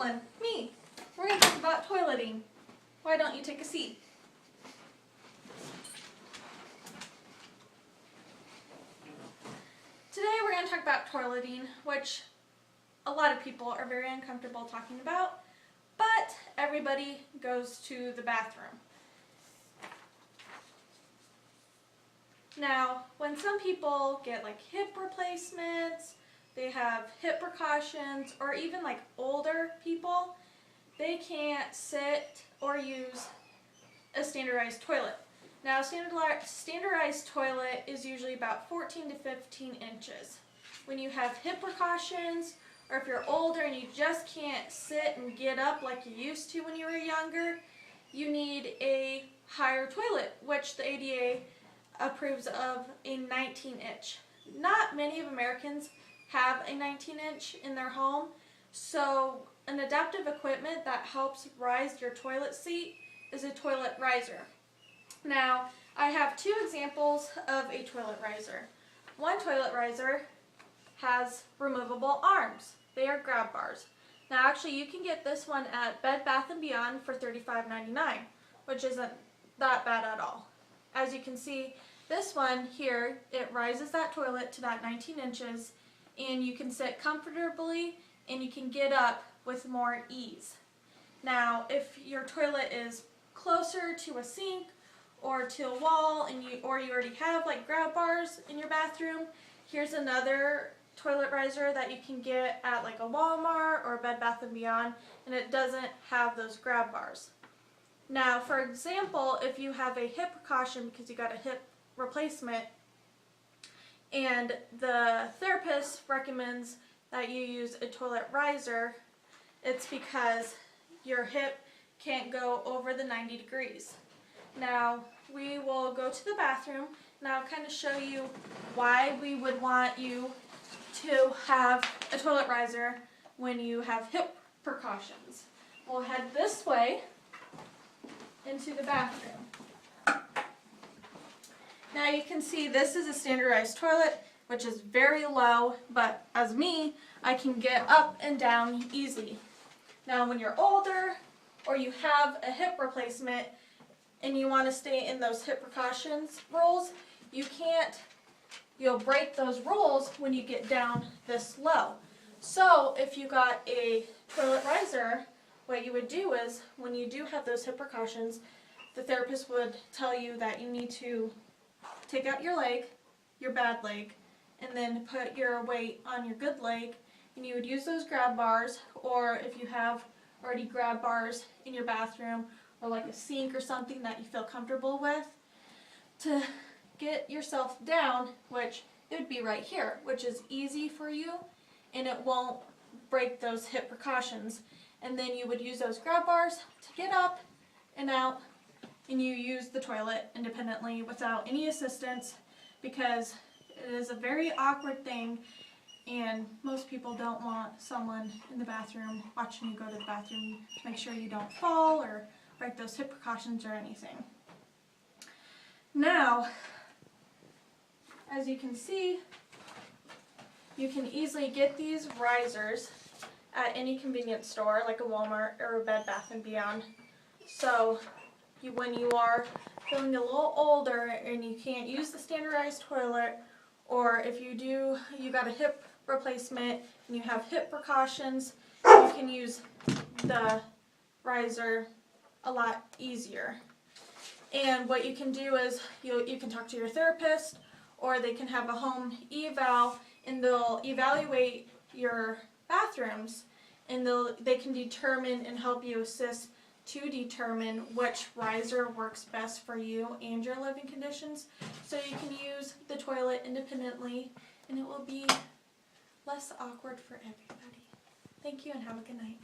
Caitlin, me. We're going to talk about toileting. Why don't you take a seat? Today we're going to talk about toileting, which a lot of people are very uncomfortable talking about, but everybody goes to the bathroom. Now, when some people get like hip replacements, they have hip precautions, or even like older people, they can't sit or use a standardized toilet. Now, standardized toilet is usually about 14 to 15 inches. When you have hip precautions, or if you're older and you just can't sit and get up like you used to when you were younger, you need a higher toilet, which the ADA approves of a 19-inch. Not many of Americans have a 19-inch in their home, so an adaptive equipment that helps rise your toilet seat is a toilet riser. Now, I have two examples of a toilet riser. One toilet riser has removable arms. They are grab bars. Now, actually, you can get this one at Bed Bath & Beyond for $35.99, which isn't that bad at all. As you can see, this one here, it rises that toilet to that 19 inches, and you can sit comfortably and you can get up with more ease. Now, if your toilet is closer to a sink or to a wall and you already have like grab bars in your bathroom, here's another toilet riser that you can get at like a Walmart or Bed Bath & Beyond, and it doesn't have those grab bars. Now, for example, if you have a hip precaution because you got a hip replacement and the therapist recommends that you use a toilet riser, it's because your hip can't go over the 90 degrees. Now, we will go to the bathroom and I'll kind of show you why we would want you to have a toilet riser when you have hip precautions. We'll head this way into the bathroom. Now you can see this is a standardized toilet, which is very low, but as me, I can get up and down easily. Now when you're older or you have a hip replacement and you want to stay in those hip precautions rules, you'll break those rules when you get down this low. So if you got a toilet riser, what you would do is when you do have those hip precautions, the therapist would tell you that you need to take out your leg, your bad leg, and then put your weight on your good leg, and you would use those grab bars, or if you have already grab bars in your bathroom or like a sink or something that you feel comfortable with, to get yourself down, which it would be right here, which is easy for you and it won't break those hip precautions. And then you would use those grab bars to get up and out, and you use the toilet independently without any assistance, because it is a very awkward thing and most people don't want someone in the bathroom watching you go to the bathroom to make sure you don't fall or break those hip precautions or anything. Now, as you can see, you can easily get these risers at any convenience store like a Walmart or a Bed Bath & Beyond. So when you are feeling a little older and you can't use the standardized toilet, or if you got a hip replacement and you have hip precautions, you can use the riser a lot easier. And what you can do is you can talk to your therapist, or they can have a home eval and they'll evaluate your bathrooms, and they can determine and help you assist to determine which riser works best for you and your living conditions, so you can use the toilet independently and it will be less awkward for everybody. Thank you and have a good night.